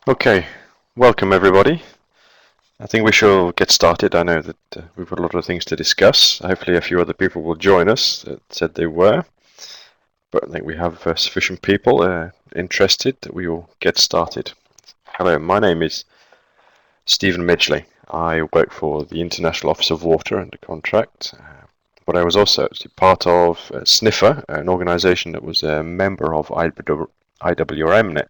Okay, welcome everybody. I think we shall get started. I know that we've got a lot of things to discuss. Hopefully a few other people will join us that said they were, but I think we have sufficient people interested that we will get started. Hello, my name is Stephen Midgley. I work for the International Office of Water under contract, but I was also actually part of SNIFR, an organisation that was a member of IWRM.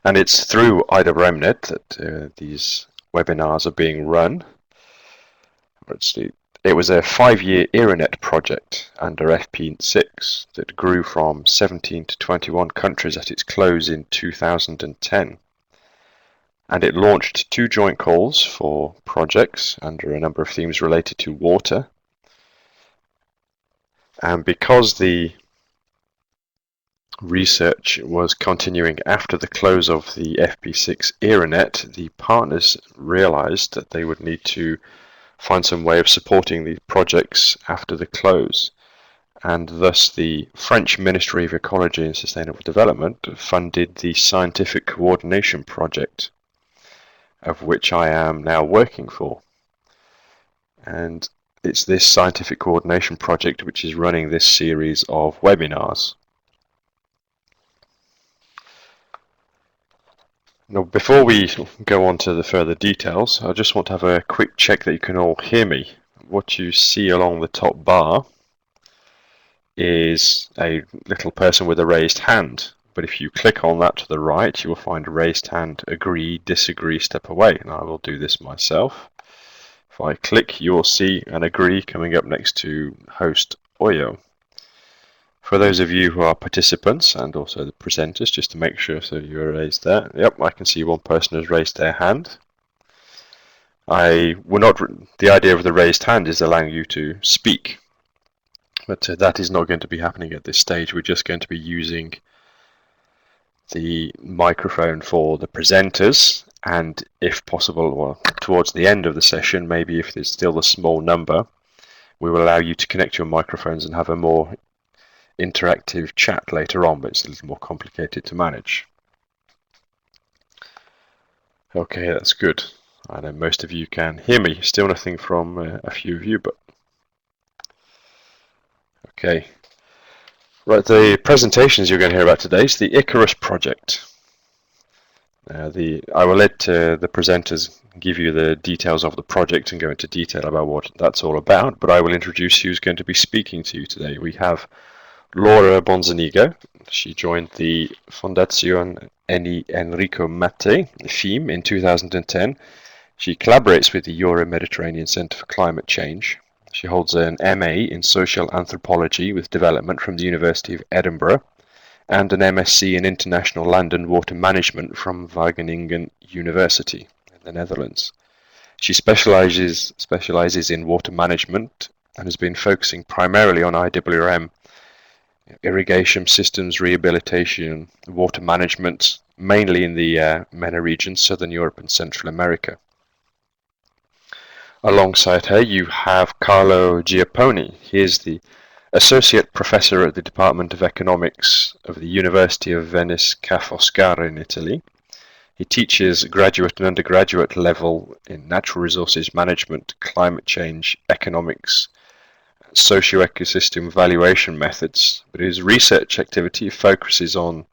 And it's through IWRM that these webinars are being run. It was a 5-year IRRINET project under FP6 that grew from 17 to 21 countries at its close in 2010. And it launched 2 joint calls for projects under a number of themes related to water. And because the research was continuing after the close of the FP6 IRRINET, the partners realized that they would need to find some way of supporting the projects after the close, and thus the French Ministry of Ecology and Sustainable Development funded the Scientific Coordination Project, of which I am now working for. And it's this Scientific Coordination Project which is running this series of webinars. Now, before we go on to the further details, I just want to have a quick check that you can all hear me. What you see along the top bar is a little person with a raised hand, but if you click on that to the right, you will find a raised hand, agree, disagree, step away, and I will do this myself. If I click, you will see an agree coming up next to host Oyo. For those of you who are participants and also the presenters, just to make sure, so you're raised there. Yep, I can see one person has raised their hand. The idea of the raised hand is allowing you to speak, but that is not going to be happening at this stage. We're just going to be using the microphone for the presenters, and if possible, well, towards the end of the session, maybe if there's still a small number, we will allow you to connect your microphones and have a more interactive chat later on, but it's a little more complicated to manage. Okay, that's good. I know most of you can hear me. Still nothing from a few of you, but okay. Right, the presentations you're going to hear about today is the ICARUS project. I will let the presenters give you the details of the project and go into detail about what that's all about, but I will introduce who's going to be speaking to you today. We have Laura Bonzanigo. She joined the Fondazione Enrico Mattei, FEME, in 2010. She collaborates with the Euro-Mediterranean Centre for Climate Change. She holds an MA in Social Anthropology with Development from the University of Edinburgh and an MSc in International Land and Water Management from Wageningen University in the Netherlands. She specialises in water management and has been focusing primarily on IWRM, irrigation systems, rehabilitation, water management, mainly in the MENA region, Southern Europe and Central America. Alongside her, you have Carlo Giapponi. He is the Associate Professor at the Department of Economics of the University of Venice Ca' Foscari in Italy. He teaches graduate and undergraduate level in natural resources management, climate change, economics, socio-ecosystem valuation methods, but his research activity focuses on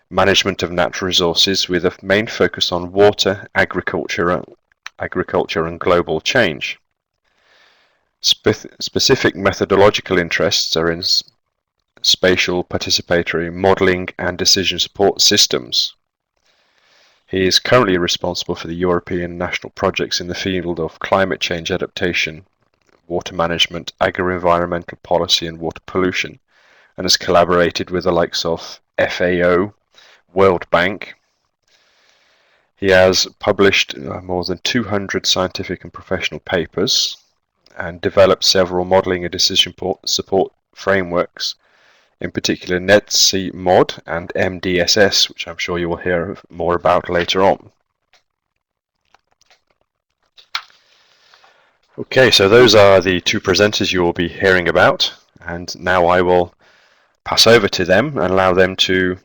management of natural resources with a main focus on water, agriculture and global change. Specific methodological interests are in spatial participatory modeling and decision support systems. He is currently responsible for the European national projects in the field of climate change adaptation, water management, agro-environmental policy and water pollution, and has collaborated with the likes of FAO, World Bank. He has published more than 200 scientific and professional papers and developed several modelling and decision support frameworks, in particular NETSI Mod and MDSS, which I'm sure you will hear more about later on. Okay, so those are the 2 presenters you will be hearing about, and now I will pass over to them and allow them to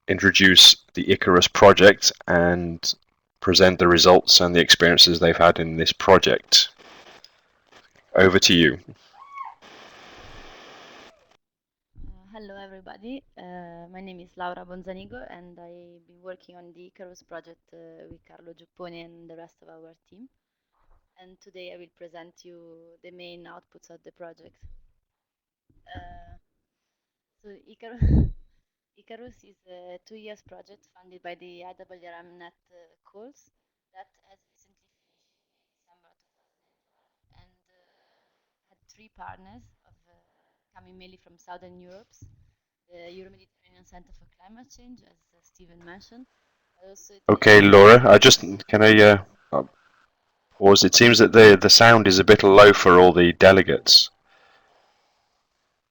introduce the ICARUS project and present the results and the experiences they've had in this project. Over to you. Hello everybody, my name is Laura Bonzanigo and I've been working on the ICARUS project with Carlo Giupponi and the rest of our team. And today I will present you the main outputs of the project. So ICARUS is a 2 years project funded by the IWRM net calls that has recently finished in December 2012 and had 3 partners coming mainly from Southern Europe, the Euro-Mediterranean Center for Climate Change, as Stephen mentioned. Okay, Laura, can I pause? It seems that the sound is a bit low for all the delegates.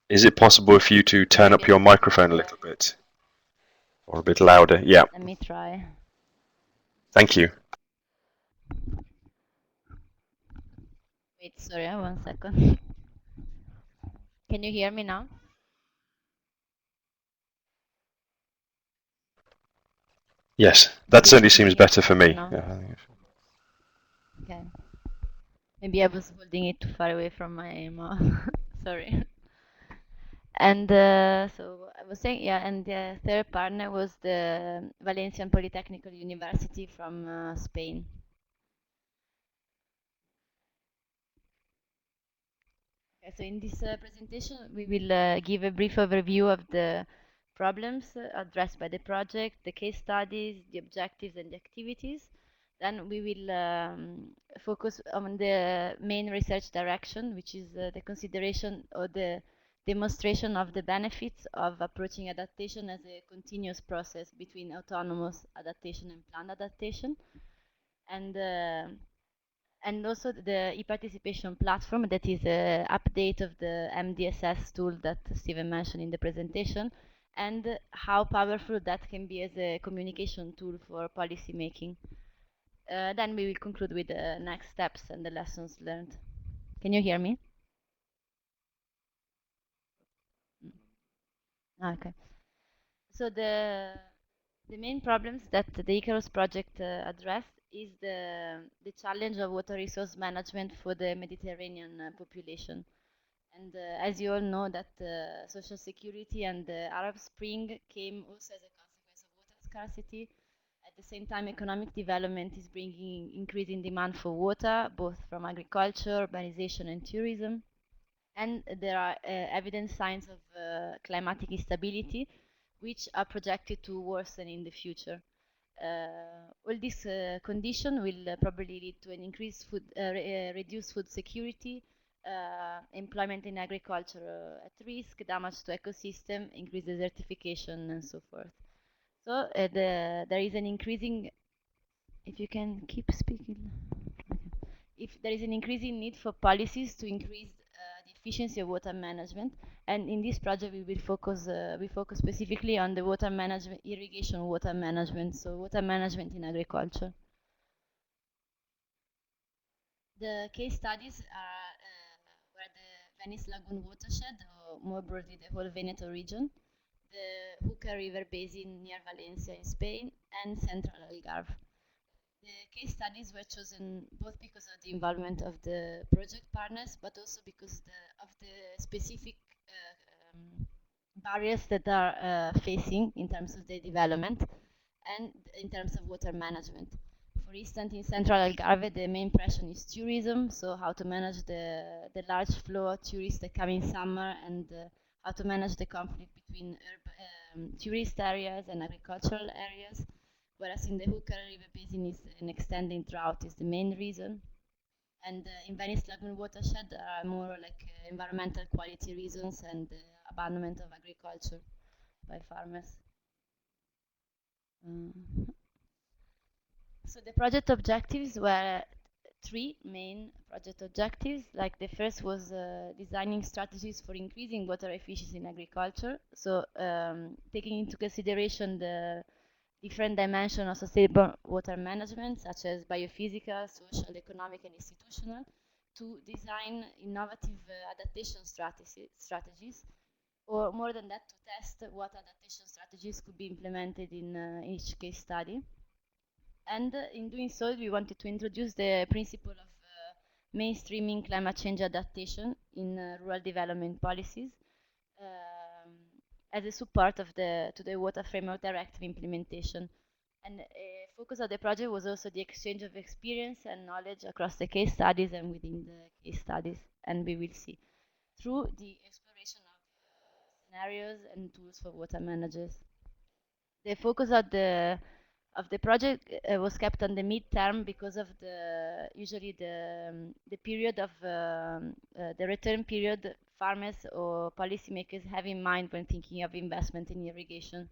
Is it possible for you to turn up your microphone a little bit? Or a bit louder? Yeah. Let me try. Thank you. Wait, sorry, 1 second. Can you hear me now? Yes, that certainly seems better for me. Okay. Maybe I was holding it too far away from my mouth. Sorry. And so I was saying, yeah, and the third partner was the Valencian Polytechnical University from Spain. Okay, so in this presentation, we will give a brief overview of the problems addressed by the project, the case studies, the objectives and the activities. Then we will focus on the main research direction, which is the consideration or the demonstration of the benefits of approaching adaptation as a continuous process between autonomous adaptation and planned adaptation. And also the e-participation platform, that is an update of the MDSS tool that Stephen mentioned in the presentation, and how powerful that can be as a communication tool for policy making. Then we will conclude with the next steps and the lessons learned. Can you hear me? Okay. So the main problems that the ICARUS project addressed is the challenge of water resource management for the Mediterranean population. And as you all know, that social security and the Arab Spring came also as a consequence of water scarcity. At the same time, economic development is bringing increasing demand for water, both from agriculture, urbanization, and tourism. And there are evident signs of climatic instability, which are projected to worsen in the future. All this condition will probably lead to an increased reduced food security, employment in agriculture at risk, damage to ecosystem, increased desertification, and so forth. So there is an increasing, if you can keep speaking, if there is an increasing need for policies to increase the efficiency of water management, and in this project we focus specifically on the water management, irrigation water management, so water management in agriculture. The case studies were the Venice Lagoon watershed, or more broadly the whole Veneto region, the Hooker River basin near Valencia in Spain, and central Algarve. The case studies were chosen both because of the involvement of the project partners, but also because of the specific barriers that are facing in terms of the development and in terms of water management. For instance, in central Algarve, the main pressure is tourism, so how to manage the large flow of tourists that come in summer, and how to manage the conflict between tourist areas and agricultural areas. Whereas in the Hooker River Basin, is an extending drought is the main reason. And in Venice Lagoon watershed, there are more like environmental quality reasons and abandonment of agriculture by farmers. So the project objectives were 3 main project objectives. Like the first was designing strategies for increasing water efficiency in agriculture. So taking into consideration the different dimensions of sustainable water management, such as biophysical, social, economic, and institutional, to design innovative adaptation strategies, or more than that, to test what adaptation strategies could be implemented in each case study. And in doing so, we wanted to introduce the principle of mainstreaming climate change adaptation in rural development policies um, as a support of to the Water Framework Directive implementation. And a focus of the project was also the exchange of experience and knowledge across the case studies and within the case studies. And we will see through the exploration of scenarios and tools for water managers. The focus of the project was kept on the mid-term because of usually the period of the return period farmers or policymakers have in mind when thinking of investment in irrigation.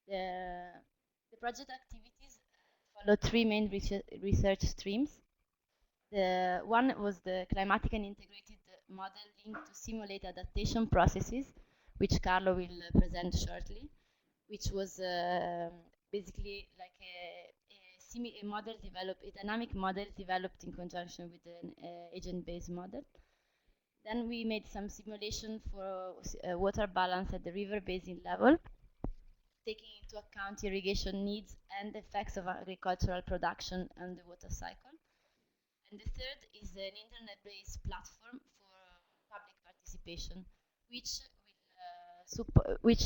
The project activities follow three main research streams. The one was the climatic and integrated model linked to simulate adaptation processes, which Carlo will present shortly, which was basically like a model developed, a dynamic model developed in conjunction with an agent-based model. Then we made some simulation for water balance at the river basin level, taking into account irrigation needs and effects of agricultural production and the water cycle. And the third is an internet-based platform for public participation, which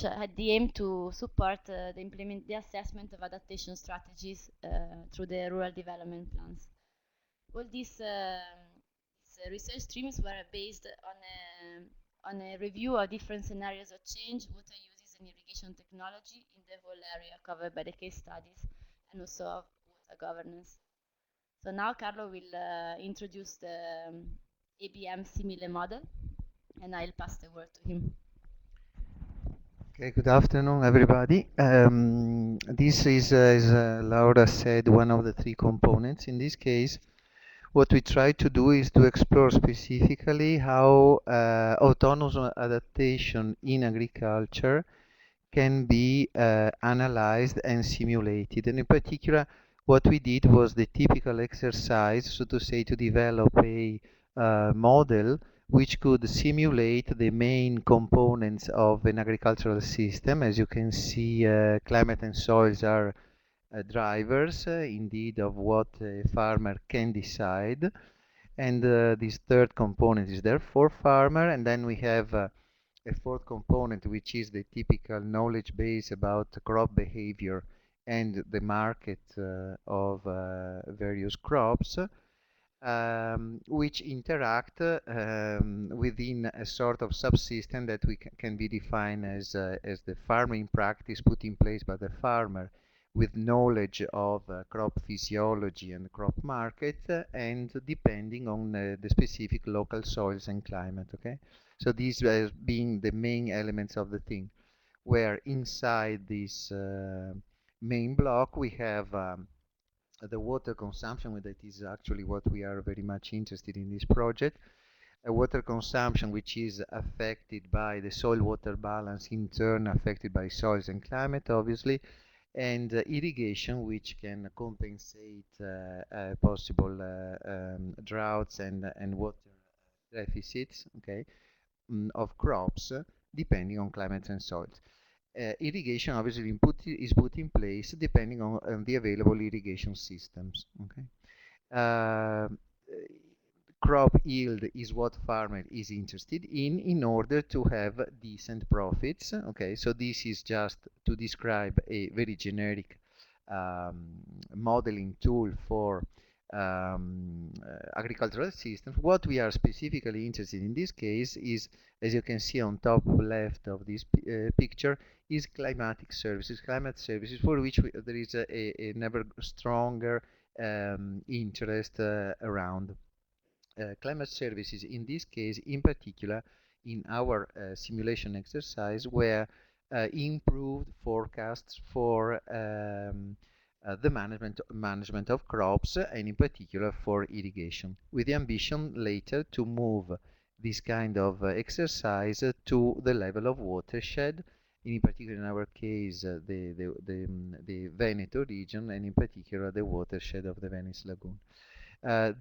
had the aim to support the assessment of adaptation strategies through the rural development plans. All these research streams were based on a review of different scenarios of change, water uses and irrigation technology in the whole area covered by the case studies, and also of water governance. So now Carlo will introduce the ABM simile model, and I'll pass the word to him. Okay, good afternoon, everybody. This is, as Laura said, one of the three components. In this case, what we try to do is to explore specifically how autonomous adaptation in agriculture can be analyzed and simulated. And in particular, what we did was the typical exercise, so to say, to develop a model which could simulate the main components of an agricultural system. As you can see, climate and soils are drivers, indeed, of what a farmer can decide. And this third component is there for farmer. And then we have a fourth component, which is the typical knowledge base about crop behavior and the market of various crops, which interact within a sort of subsystem that we can be defined as the farming practice put in place by the farmer with knowledge of crop physiology and crop market, and depending on the specific local soils and climate. Okay, so these being the main elements of the thing, where inside this main block we have the water consumption, that is actually what we are very much interested in this project. A water consumption which is affected by the soil-water balance, in turn affected by soils and climate, obviously, and irrigation, which can compensate possible droughts and water deficits, okay, of crops, depending on climate and soils. Irrigation obviously is put in place depending on the available irrigation systems. Okay, crop yield is what farmer is interested in order to have decent profits. Okay, so this is just to describe a very generic modeling tool for agricultural systems. What we are specifically interested in this case is, as you can see on top left of this picture, is climatic services, climate services, for which there is a never stronger interest around. Climate services in this case, in particular, in our simulation exercise, were improved forecasts for the management of crops, and in particular for irrigation, with the ambition later to move this kind of exercise to the level of watershed, in particular in our case the Veneto region, and in particular the watershed of the Venice Lagoon.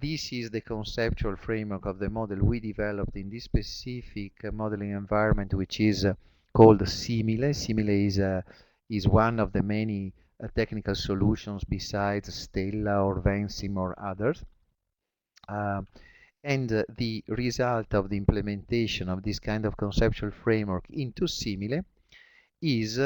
This is the conceptual framework of the model we developed in this specific modeling environment, which is called Simile. Simile is one of the many technical solutions besides Stella or Vensim or others. And the result of the implementation of this kind of conceptual framework into Simile is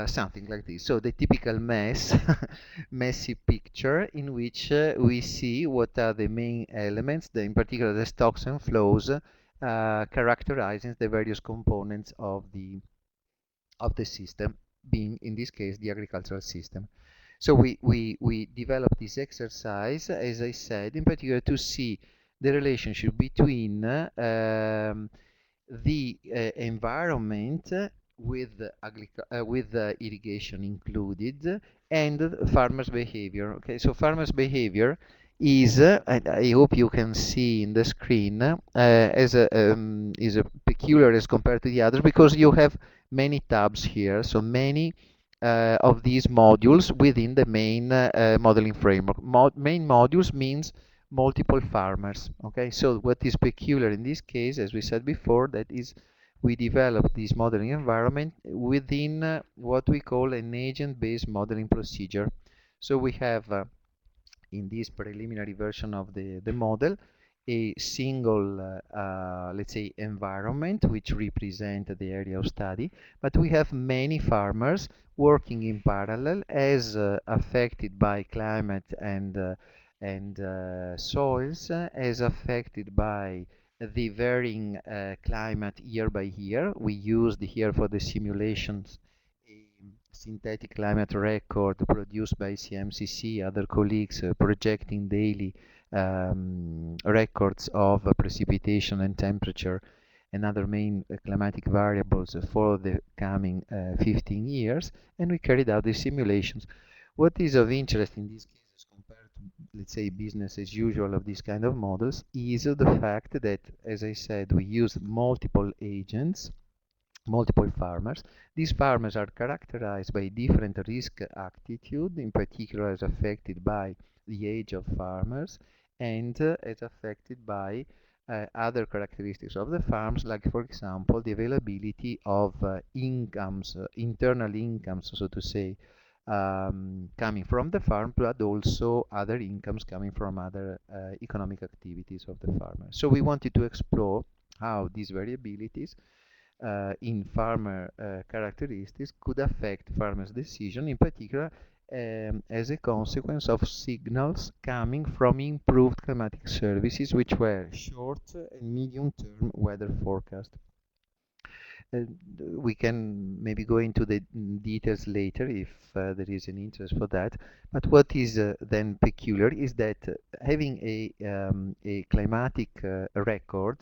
something like this. So the typical messy picture in which we see what are the main elements, in particular the stocks and flows, characterizing the various components of the system, being in this case the agricultural system. So we developed this exercise, as I said, in particular to see the relationship between the environment with irrigation included and farmers' behavior. Okay, so farmers' behavior is, and I hope you can see in the screen, is a peculiar as compared to the others because you have many tabs here, so many of these modules within the main modeling framework. Main modules means multiple farmers. Okay, so what is peculiar in this case, as we said before, that is we developed this modeling environment within what we call an agent-based modeling procedure. So we have in this preliminary version of the model a single, let's say, environment which represent the area of study, but we have many farmers working in parallel as affected by climate and soils, as affected by the varying climate year by year. We used here for the simulations a synthetic climate record produced by CMCC, other colleagues projecting daily records of precipitation and temperature and other main climatic variables for the coming 15 years, and we carried out the simulations. What is of interest in these cases compared to, let's say, business as usual of these kind of models is the fact that, as I said, we use multiple agents, multiple farmers. These farmers are characterized by different risk attitude, in particular as affected by the age of farmers and as affected by other characteristics of the farms, like for example the availability of incomes, internal incomes, so to say, coming from the farm, but also other incomes coming from other economic activities of the farmer. So we wanted to explore how these variabilities in farmer characteristics could affect farmers' decision, in particular as a consequence of signals coming from improved climatic services, which were short and medium-term weather forecast. We can maybe go into the details later if there is an interest for that. But what is then peculiar is that having a climatic record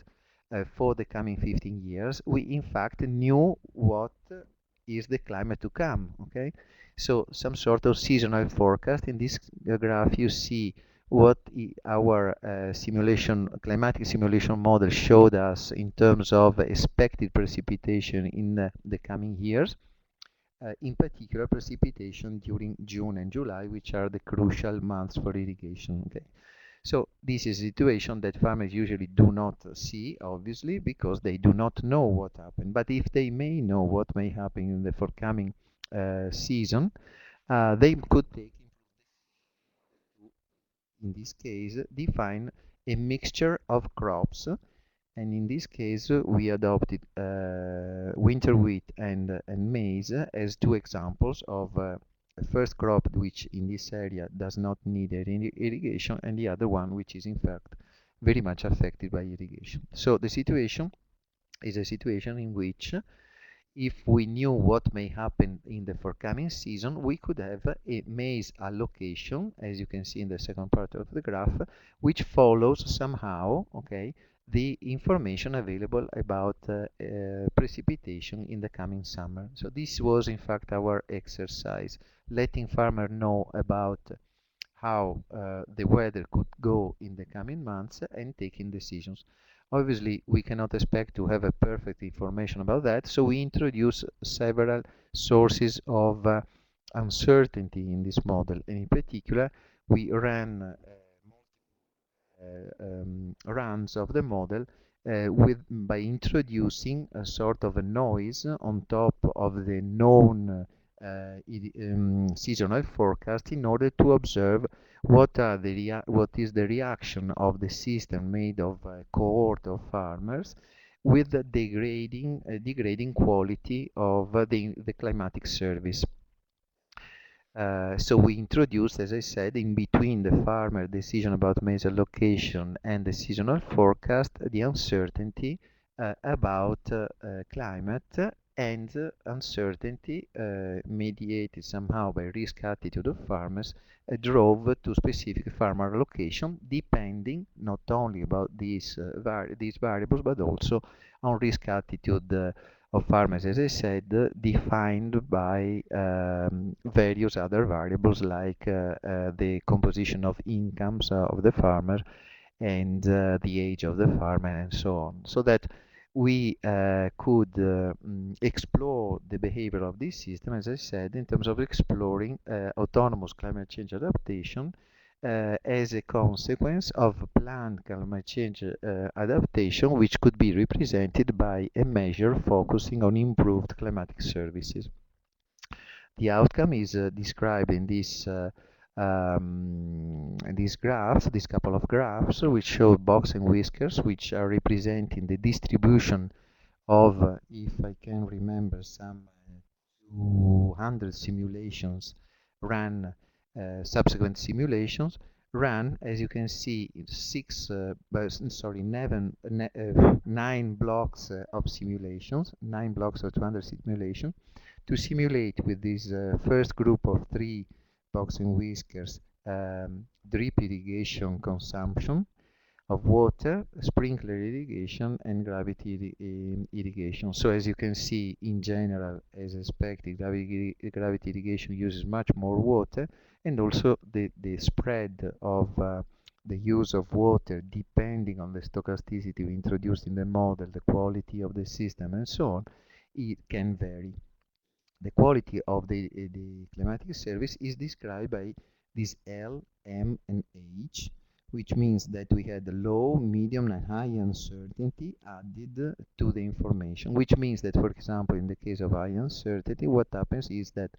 for the coming 15 years, we in fact knew what is the climate to come. Okay, so some sort of seasonal forecast. In this graph, you see what our climatic simulation model showed us in terms of expected precipitation in the coming years. In particular, precipitation during June and July, which are the crucial months for irrigation. Okay. So this is a situation that farmers usually do not see, obviously, because they do not know what happened. But if they may know what may happen in the forthcoming season, they could take, in this case, define a mixture of crops. And in this case, we adopted winter wheat and maize as two examples of a first crop which in this area does not need any irrigation, and the other one which is in fact very much affected by irrigation. So the situation is a situation in which if we knew what may happen in the forthcoming season, we could have a maize allocation, as you can see in the second part of the graph, which follows somehow, okay, the information available about precipitation in the coming summer. So this was in fact our exercise, letting farmer know about how the weather could go in the coming months and taking decisions. Obviously, we cannot expect to have a perfect information about that, so we introduce several sources of uncertainty in this model, and in particular, we ran runs of the model by introducing a sort of a noise on top of the known seasonal forecast in order to observe what is the reaction of the system made of a cohort of farmers with the degrading quality of the climatic service. So we introduced, as I said, in between the farmer decision about maize allocation and the seasonal forecast, the uncertainty about climate and uncertainty mediated somehow by risk attitude of farmers drove to specific farmer allocation, depending not only about these variables but also on risk attitude of farmers, as I said, defined by various other variables like the composition of incomes of the farmer and the age of the farmer and so on, so that we could explore the behavior of this system, as I said, in terms of exploring autonomous climate change adaptation as a consequence of planned climate change adaptation, which could be represented by a measure focusing on improved climatic services. The outcome is described in these graphs, this couple of graphs, which show box and whiskers, which are representing the distribution of, if I can remember, some 200 simulations run, subsequent simulations run, as you can see, nine blocks of simulations, 9 blocks of 200 simulations, to simulate with this first group of 3 box and whiskers drip irrigation consumption of water, sprinkler irrigation, and gravity irrigation. So as you can see, in general, as expected, gravity irrigation uses much more water, and also the spread of the use of water, depending on the stochasticity we introduced in the model, the quality of the system, and so on, it can vary. The quality of the climatic service is described by this L, M, and H, which means that we had low, medium, and high uncertainty added to the information, which means that, for example, in the case of high uncertainty, what happens is that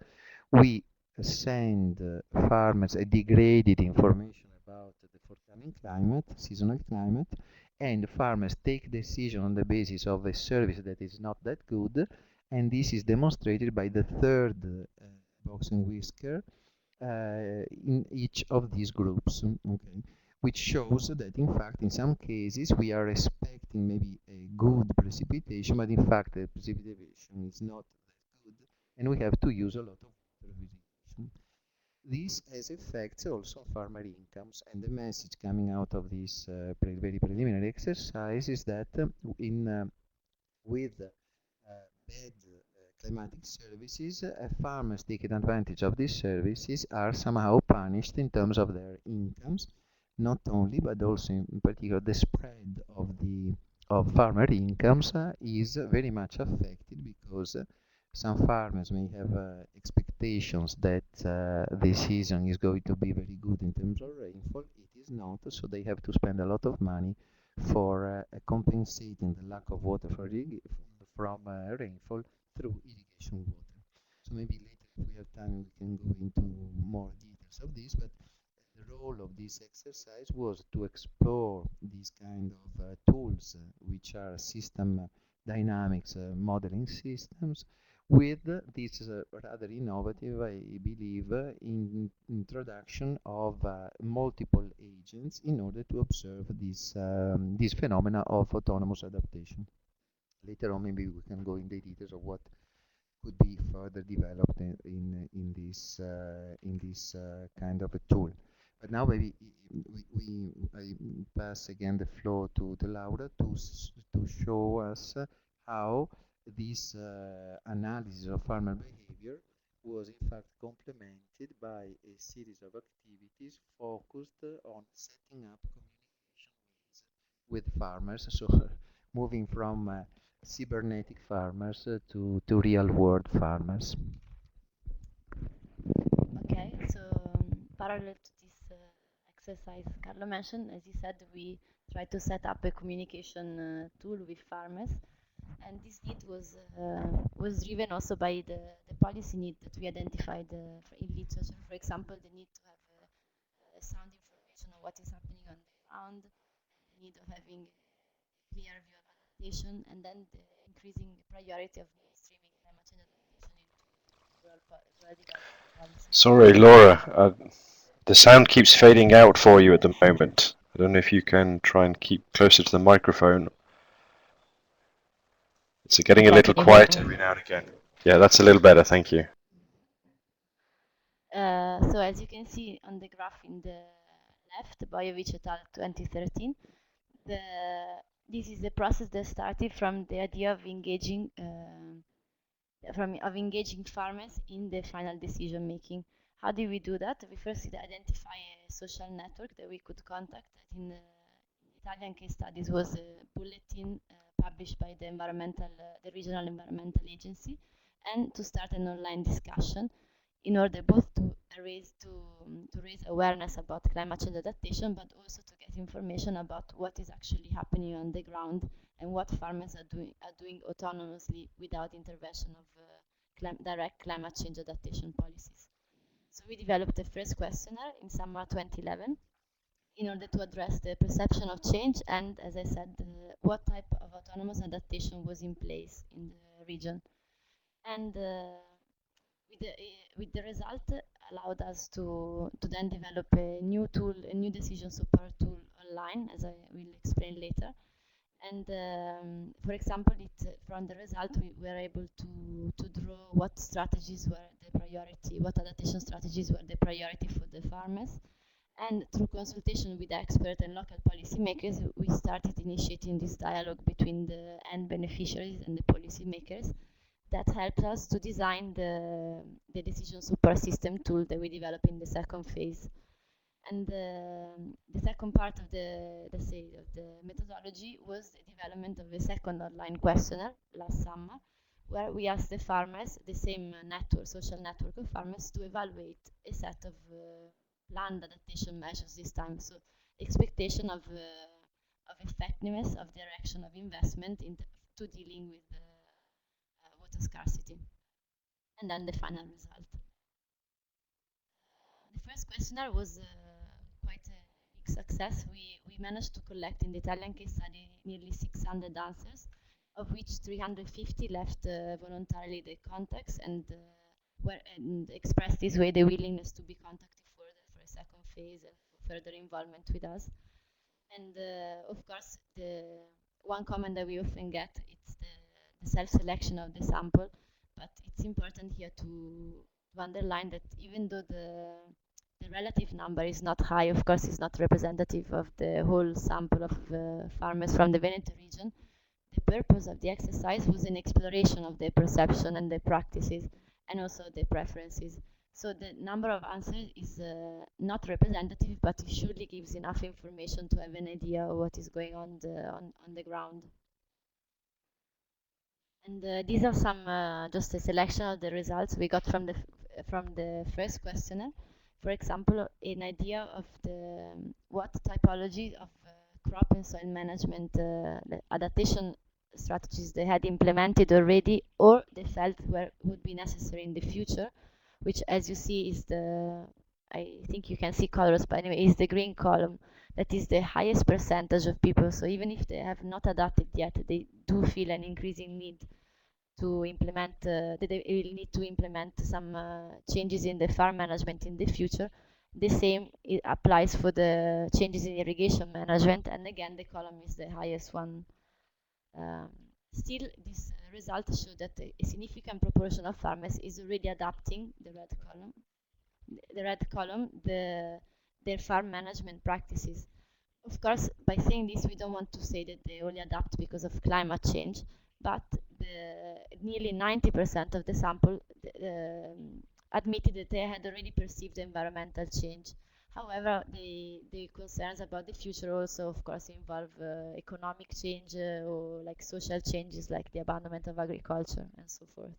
we send farmers a degraded information about the forthcoming climate, seasonal climate, and farmers take decision on the basis of a service that is not that good, and this is demonstrated by the third box and whisker in each of these groups, okay, which shows that in fact in some cases we are expecting maybe a good precipitation, but in fact the precipitation is not that good, and we have to use a lot of water irrigation. This has effects also on farmer incomes, and the message coming out of this very preliminary exercise is that with bad climatic services, farmers taking advantage of these services are somehow punished in terms of their incomes, not only but also in particular the spread of farmer incomes is very much affected because some farmers may have expectations that the season is going to be very good in terms of rainfall. It is not, so they have to spend a lot of money for compensating the lack of water from rainfall through irrigation water. So maybe later, if we have time, we can go into more details of this, but the role of this exercise was to explore these kind of tools, which are system dynamics modeling systems, with this rather innovative, I believe, introduction of multiple agents in order to observe this phenomena of autonomous adaptation. Later on, maybe we can go in the details of what could be further developed in this kind of a tool. But now maybe I pass again the floor to Laura to show us how this analysis of farmer behavior was in fact complemented by a series of activities focused on setting up communication with farmers. So moving from cybernetic farmers to real world farmers. Okay, so parallel to this exercise Carlo mentioned, as he said, we tried to set up a communication tool with farmers, and this need was driven also by the policy need that we identified in literature. For example, the need to have sound information on what is happening on the ground, the need of having a clear view of adaptation, and then the increasing priority of mainstreaming climate change adaptation into rural development policies. Sorry, Laura. The sound keeps fading out for you at the moment. I don't know if you can try and keep closer to the microphone. It's getting a little quiet every now and again. Yeah, that's a little better, thank you. So as you can see on the graph in the left, Bojovic et al. 2013, this is the process that started from the idea of engaging farmers in the final decision making. How did we do that? We first identify a social network that we could contact. That in the Italian case studies was a bulletin published by the regional environmental agency, and to start an online discussion in order both to raise awareness about climate change adaptation, but also to get information about what is actually happening on the ground and what farmers are doing autonomously without intervention of direct climate change adaptation policies. So we developed the first questionnaire in summer 2011 in order to address the perception of change and, as I said, what type of autonomous adaptation was in place in the region. And with the result allowed us to then develop a new tool, a new decision support tool online, as I will explain later. And for example, from the result we were able to draw what strategies were the priority, what adaptation strategies were the priority for the farmers. And through consultation with experts and local policymakers, we started initiating this dialogue between the end beneficiaries and the policymakers that helped us to design the decision support system tool that we developed in the second phase. And the second part of the methodology was the development of a second online questionnaire last summer, where we asked the farmers, the same social network of farmers, to evaluate a set of planned adaptation measures this time. So expectation of effectiveness, of direction of investment to dealing with water scarcity. And then the final result. The first questionnaire was quite a big success. We managed to collect in the Italian case study nearly 600 answers, of which 350 left voluntarily the contacts and expressed this way the willingness to be contacted further for a second phase and for further involvement with us. And of course, the one comment that we often get is the self-selection of the sample, but it's important here to underline that even though the relative number is not high, of course it's not representative of the whole sample of farmers from the Veneto region, the purpose of the exercise was an exploration of their perception and their practices and also their preferences. So the number of answers is not representative, but it surely gives enough information to have an idea of what is going on the ground. And these are some just a selection of the results we got from the first questionnaire. For example, an idea of what typology of crop and soil management adaptation strategies they had implemented already or they felt would be necessary in the future, which, as you see, is I think you can see colors, but anyway, is the green column. That is the highest percentage of people. So even if they have not adapted yet, they do feel an increasing need to implement, that they will need to implement some changes in the farm management in the future. The same applies for the changes in irrigation management, and again the column is the highest one. Still, this result show that a significant proportion of farmers is already adapting the red column, their farm management practices. Of course, by saying this, we don't want to say that they only adapt because of climate change, but nearly 90% of the sample admitted that they had already perceived environmental change. However, the concerns about the future also, of course, involve economic change or like social changes like the abandonment of agriculture and so forth.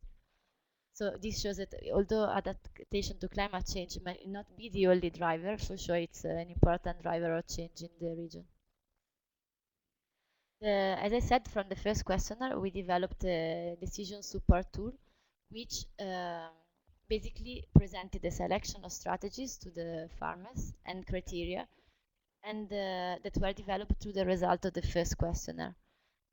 So this shows that although adaptation to climate change might not be the only driver, for sure it's an important driver of change in the region. As I said, from the first questionnaire, we developed a decision support tool, which basically presented a selection of strategies to the farmers and criteria, and that were developed through the result of the first questionnaire.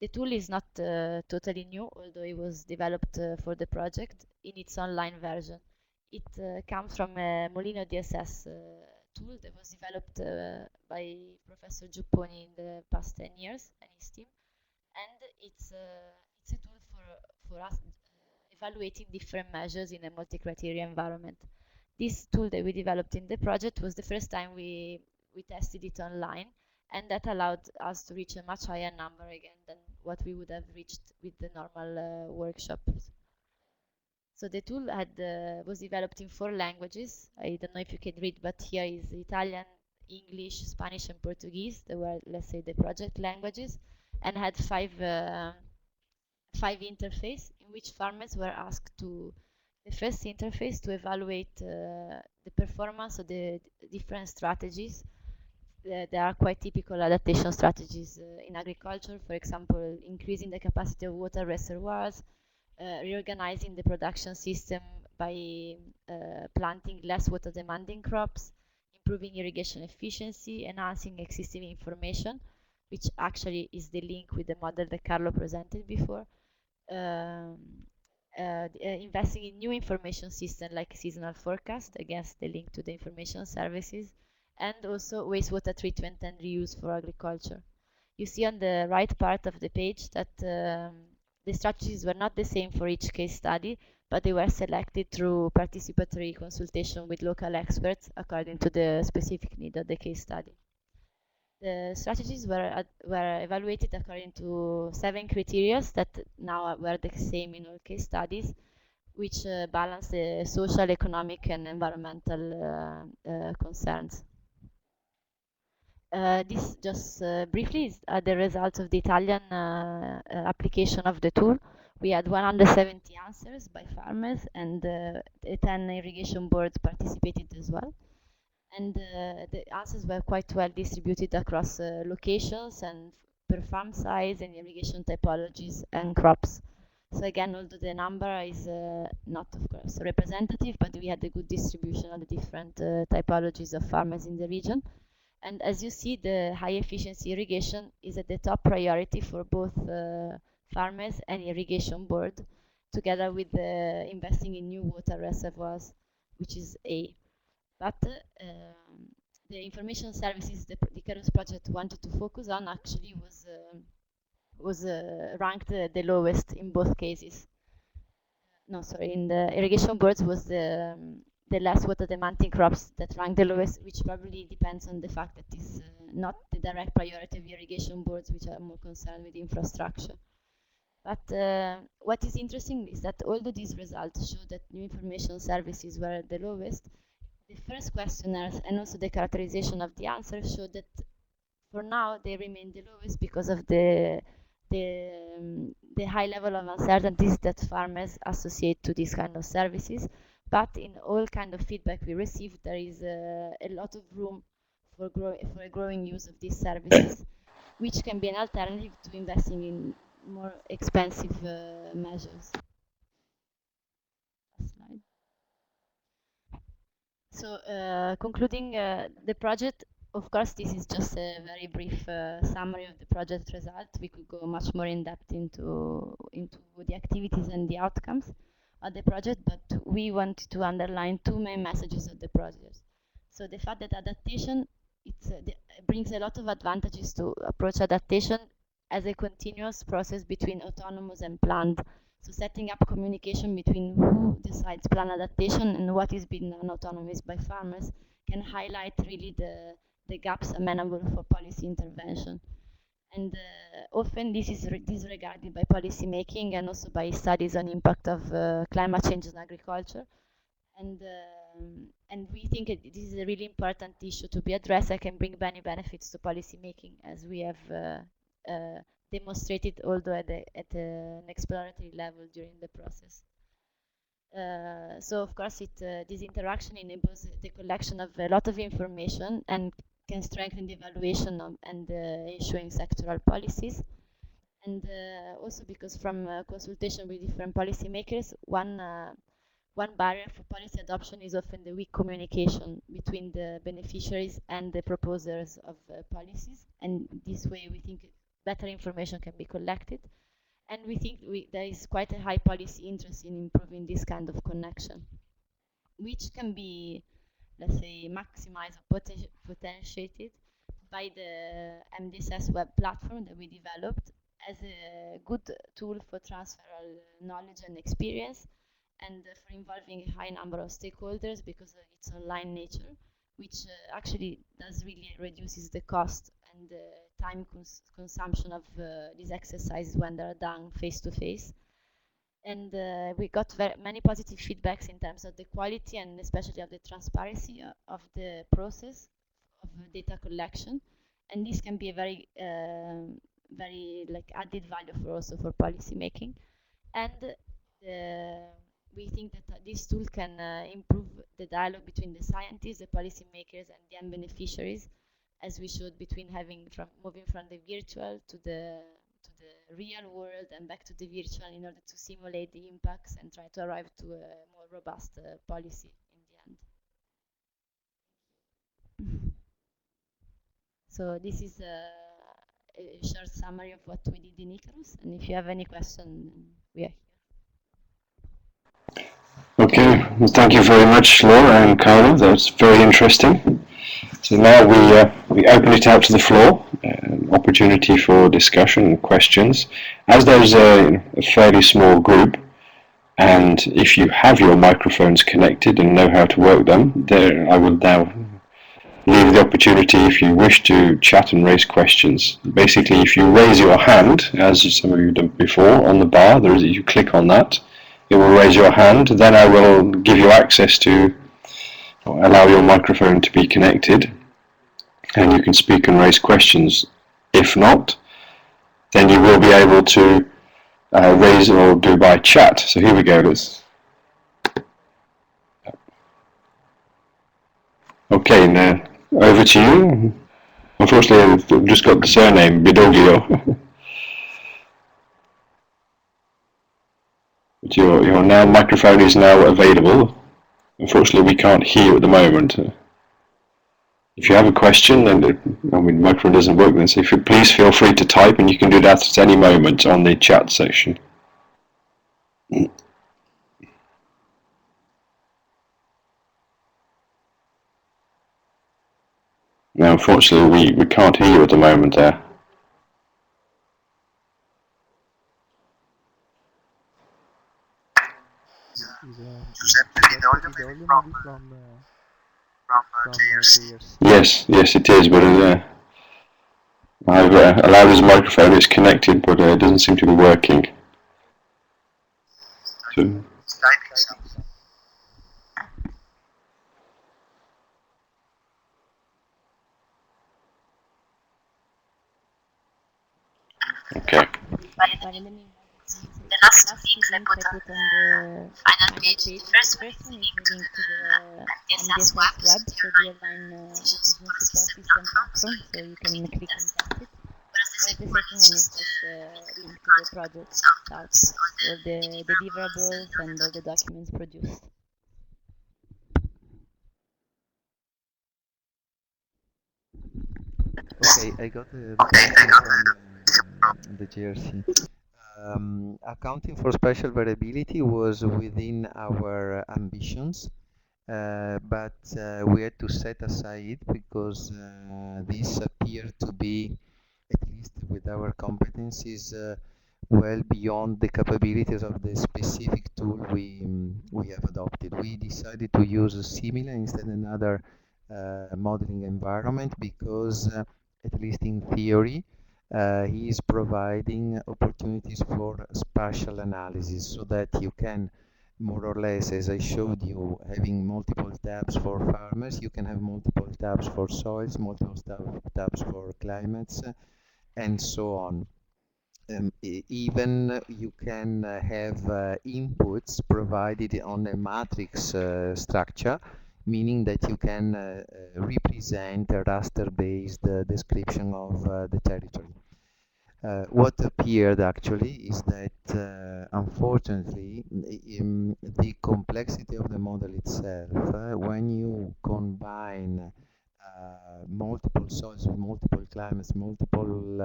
The tool is not totally new, although it was developed for the project in its online version. It comes from a Molino DSS tool that was developed by Professor Giupponi in the past 10 years and his team. And it's a tool for us evaluating different measures in a multi-criteria environment. This tool that we developed in the project was the first time we tested it online, and that allowed us to reach a much higher number again than what we would have reached with the normal workshops. So the tool was developed in 4 languages. I don't know if you can read, but here is Italian, English, Spanish, and Portuguese. They were, let's say, the project languages, and had 5 interfaces in which farmers were asked to, the first interface to evaluate the performance of the different strategies. There are quite typical adaptation strategies in agriculture, for example, increasing the capacity of water reservoirs, reorganizing the production system by planting less water demanding crops, improving irrigation efficiency, enhancing existing information, which actually is the link with the model that Carlo presented before, investing in new information system like seasonal forecast, against the link to the information services, and also wastewater treatment and reuse for agriculture. You see on the right part of the page that the strategies were not the same for each case study, but they were selected through participatory consultation with local experts according to the specific need of the case study. The strategies were evaluated according to 7 criteria that now were the same in all case studies, which balance the social, economic, and environmental concerns. This just briefly is the results of the Italian application of the tool. We had 170 answers by farmers, and 10 irrigation boards participated as well. And the answers were quite well distributed across locations and per farm size and irrigation typologies and crops. So again, although the number is not, of course, representative, but we had a good distribution of the different typologies of farmers in the region. And as you see, the high efficiency irrigation is at the top priority for both farmers and irrigation board, together with investing in new water reservoirs, which is A. But the information services the ICARUS project wanted to focus on actually was ranked the lowest in both cases. No, sorry, in the irrigation boards was the less water demanding crops that rank the lowest, which probably depends on the fact that it's not the direct priority of irrigation boards, which are more concerned with infrastructure. But what is interesting is that although these results show that new information services were the lowest, the first questionnaires and also the characterization of the answers show that for now they remain the lowest because of the high level of uncertainties that farmers associate to these kind of services. But in all kind of feedback we receive, there is a lot of room for a growing use of these services, which can be an alternative to investing in more expensive measures. Slide. So concluding the project, of course, this is just a very brief summary of the project result. We could go much more in depth into the activities and the outcomes of the project, but we want to underline 2 main messages of the project. So the fact that adaptation brings a lot of advantages to approach adaptation as a continuous process between autonomous and planned. So setting up communication between who decides plan adaptation and what is being done autonomous by farmers can highlight really the gaps amenable for policy intervention. And often this is disregarded by policy making and also by studies on impact of climate change on agriculture. And we think this is a really important issue to be addressed that can bring many benefits to policy making, as we have demonstrated, although at an exploratory level during the process. So of course, this interaction enables the collection of a lot of information and can strengthen the evaluation of, and issuing sectoral policies. And also because from consultation with different policymakers, one barrier for policy adoption is often the weak communication between the beneficiaries and the proposers of policies. And this way, we think better information can be collected. And we think there is quite a high policy interest in improving this kind of connection, which can be, let's say, maximized or potentiated by the MDSS web platform that we developed as a good tool for transferal knowledge and experience, and for involving a high number of stakeholders because of its online nature, which actually does really reduces the cost and the time consumption of these exercises when they're done face to face. And we got many positive feedbacks in terms of the quality and especially of the transparency of the process of data collection. And this can be a very like added value for also for policy making. And we think that this tool can improve the dialogue between the scientists, the policymakers, and the end beneficiaries, as we showed between moving from the virtual to the real world and back to the virtual in order to simulate the impacts and try to arrive to a more robust policy in the end. So this is a short summary of what we did in ICARUS, and if you have any question, we are here. Okay, well, thank you very much, Laura and Carlo. That's very interesting. So now we open it out to the floor, an opportunity for discussion and questions. As there's a fairly small group, and if you have your microphones connected and know how to work them, I will now leave the opportunity if you wish to chat and raise questions. Basically, if you raise your hand, as some of you done before, on the bar, you click on that, it will raise your hand, then I will give you access to allow your microphone to be connected and you can speak and raise questions. If not, then you will be able to raise or do by chat. So here we go. Okay, now over to you. Unfortunately, I've just got the surname Bidoglio. But your now microphone is now available. Unfortunately, we can't hear you at the moment. If you have a question and the microphone doesn't work, then please feel free to type, and you can do that at any moment on the chat section. Now, unfortunately, we can't hear you at the moment there. Yes, it is, but I've allowed his microphone, it's connected, but it doesn't seem to be working. So, okay. The last links I put on the final page. The first one is the link to the MDSS web, so the online decision support system platform, so you can click and test it. Whereas the second one is just a link to the project itself, all the deliverables and all the documents produced. Okay, I got the question from the GRC. Accounting for spatial variability was within our ambitions, but we had to set aside because this appeared to be, at least with our competencies, well beyond the capabilities of the specific tool we have adopted. We decided to use a similar instead another modeling environment because, at least in theory, he is providing opportunities for spatial analysis so that you can more or less, as I showed you, having multiple tabs for farmers, you can have multiple tabs for soils, multiple tabs for climates, and so on. even you can have inputs provided on a matrix structure, meaning that you can represent a raster-based description of the territory. What appeared actually is that unfortunately the complexity of the model itself, when you combine multiple soils, multiple climates, multiple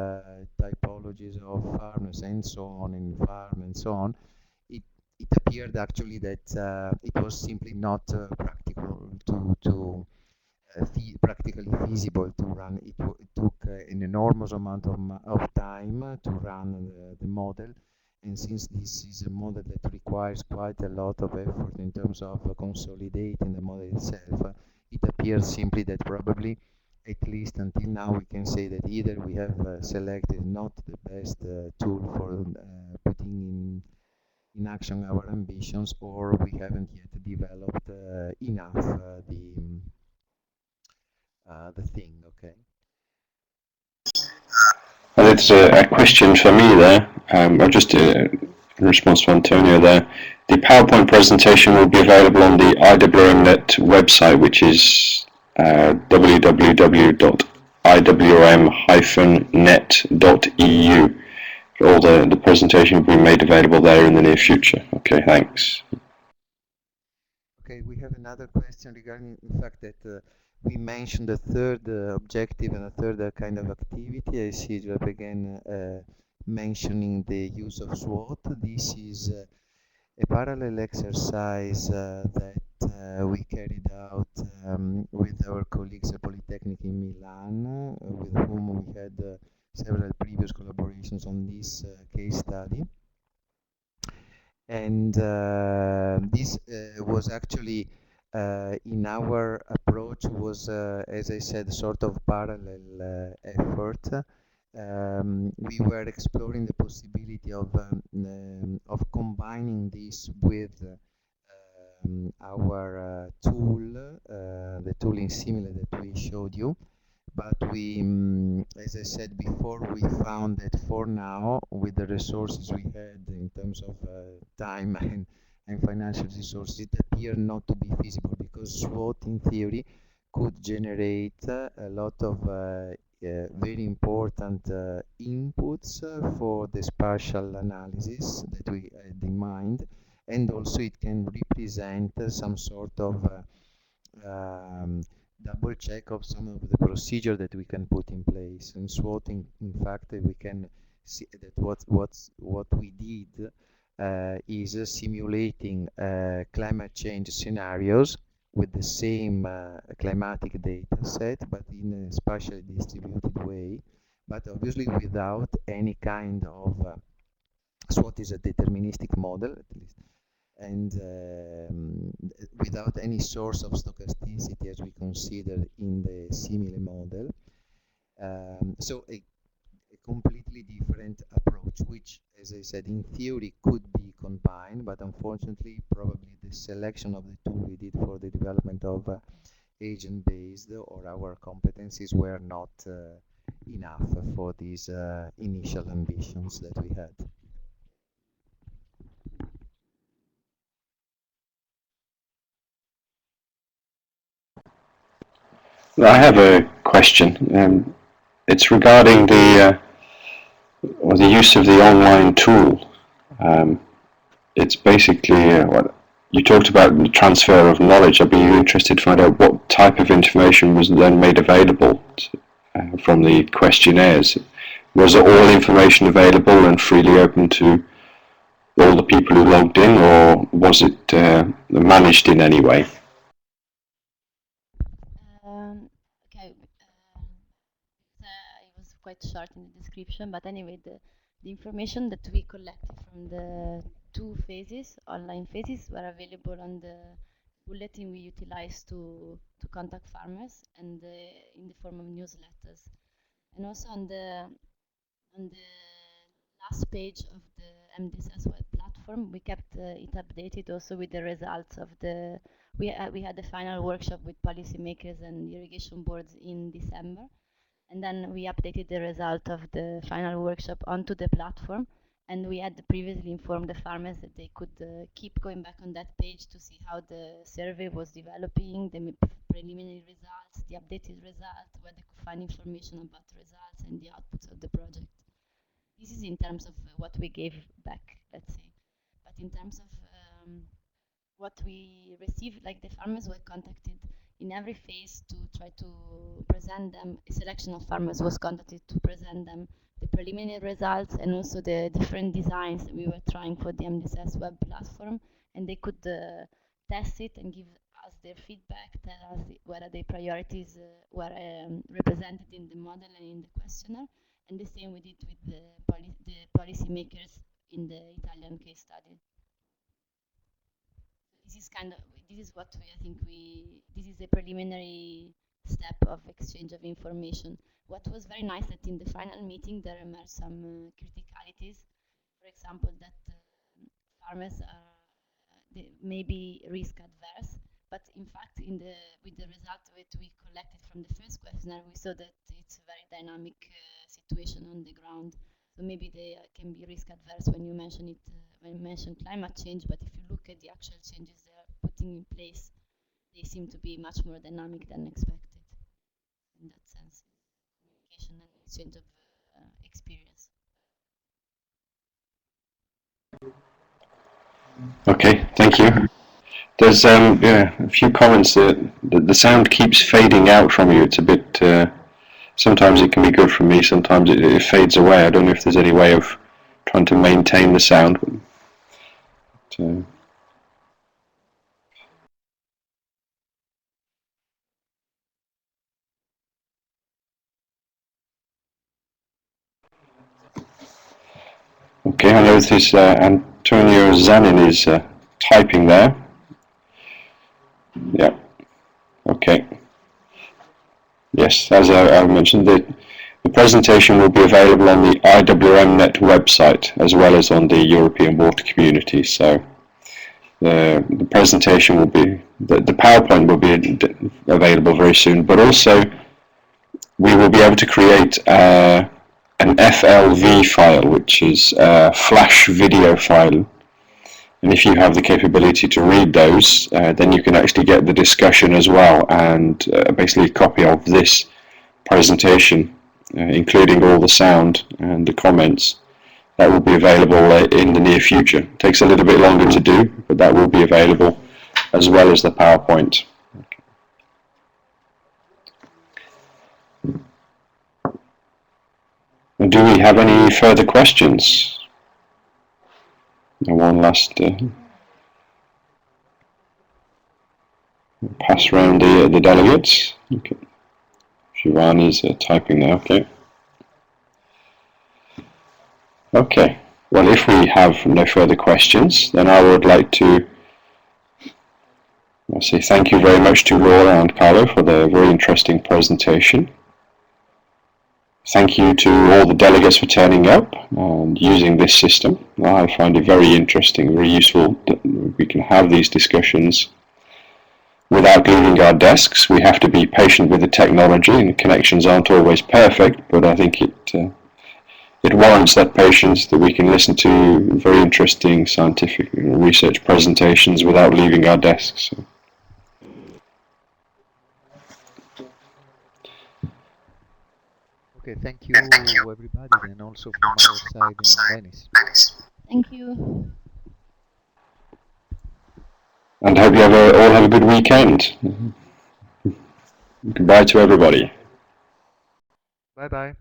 typologies of farmers and so on in farm and so on, it, it appeared actually that it was simply not practical to practically feasible to run. It took an enormous amount of time to run the model, and since this is a model that requires quite a lot of effort in terms of consolidating the model itself, it appears simply that probably, at least until now, we can say that either we have selected not the best tool for putting in action our ambitions, or we haven't yet developed enough the thing, okay? And it's a question for me there, or just in response to Antonio there. The PowerPoint presentation will be available on the IWRM Net website, which is www.iwrm-net.eu. All the presentation will be made available there in the near future. Okay, thanks. Okay, we have another question regarding the fact that we mentioned the third objective and a third kind of activity. I see you again mentioning the use of SWOT. This is a parallel exercise that we carried out with our colleagues at Polytechnic in Milan, with whom we had several previous collaborations on this case study. And this was actually in our approach was, as I said, sort of parallel effort. We were exploring the possibility of combining this with our tool, the tooling simile that we showed you. But we, as I said before, we found that for now, with the resources we had in terms of time and financial resources, it appeared not to be feasible, because SWOT in theory could generate a lot of very important inputs for the spatial analysis that we had in mind, and also it can represent some sort of double check of some of the procedure that we can put in place. And SWOT, in fact, we can see that what we did is simulating climate change scenarios with the same climatic data set, but in a spatially distributed way, but obviously without any kind of SWOT is a deterministic model, at least, and without any source of stochasticity as we consider in the simile model. So a completely different approach, which, as I said, in theory could be combined, but unfortunately probably the selection of the tool we did for the development of agent-based or our competencies were not enough for these initial ambitions that we had. I have a question. It's regarding the use of the online tool. It's basically what you talked about, the transfer of knowledge. I'd be interested to find out what type of information was then made available from the questionnaires. Was all information available and freely open to all the people who logged in, or was it managed in any way? Okay, I was quite short in the description, but anyway, the information that we collected from the two phases, online phases, were available on the bulletin we utilized to contact farmers, and in the form of newsletters, and also on the last page of the MDSS web platform. We kept it updated also with the results of the. We had the final workshop with policymakers and irrigation boards in December, And then we updated the result of the final workshop onto the platform, and we had previously informed the farmers that they could keep going back on that page to see how the survey was developing, the preliminary results, the updated results, where they could find information about the results and the outputs of the project. This is in terms of what we gave back, let's say. But in terms of what we received, like the farmers were contacted in every phase to try to present them. A selection of farmers was contacted to present them the preliminary results and also the different designs that we were trying for the MDSS web platform, and they could test it and give us their feedback, tell us whether their priorities were represented in the model and in the questionnaire. And the same we did with the policy makers in the Italian case study. This is this is what I think this is a preliminary step of exchange of information. What was very nice that in the final meeting there emerged some criticalities. For example, that farmers are they may be risk adverse, but in fact, with the result that we collected from the first questionnaire, we saw that it's a very dynamic situation on the ground. So maybe they can be risk adverse when you mention it, when you mention climate change, but if you look at the actual changes they are putting in place, they seem to be much more dynamic than expected. In that sense, communication and exchange of experience. Okay, thank you. There's yeah, a few comments that the sound keeps fading out from you. It's a bit. Sometimes it can be good for me. Sometimes it fades away. I don't know if there's any way of trying to maintain the sound. But, okay, I notice Antonio Zanin is typing there. Yeah. Okay. Yes, as I mentioned, the presentation will be available on the IWRM Net website as well as on the European Water Community. So the presentation will be, the PowerPoint will be available very soon, but also we will be able to create an FLV file, which is a flash video file. And if you have the capability to read those, then you can actually get the discussion as well, and basically a copy of this presentation, including all the sound and the comments. That will be available in the near future. It takes a little bit longer to do, but that will be available as well as the PowerPoint. And do we have any further questions? One last pass around the delegates. Okay. Shivani's typing there. Okay. Okay. Well, if we have no further questions, then I would like to say thank you very much to Laura and Carlo for the very interesting presentation. Thank you to all the delegates for turning up and using this system. I find it very interesting, very useful that we can have these discussions without leaving our desks. We have to be patient with the technology, and the connections aren't always perfect, but I think it warrants that patience, that we can listen to very interesting scientific research presentations without leaving our desks. Okay, thank you everybody, and also from our side in Venice. Thank you. And hope you all have a good weekend. Goodbye to everybody. Bye bye.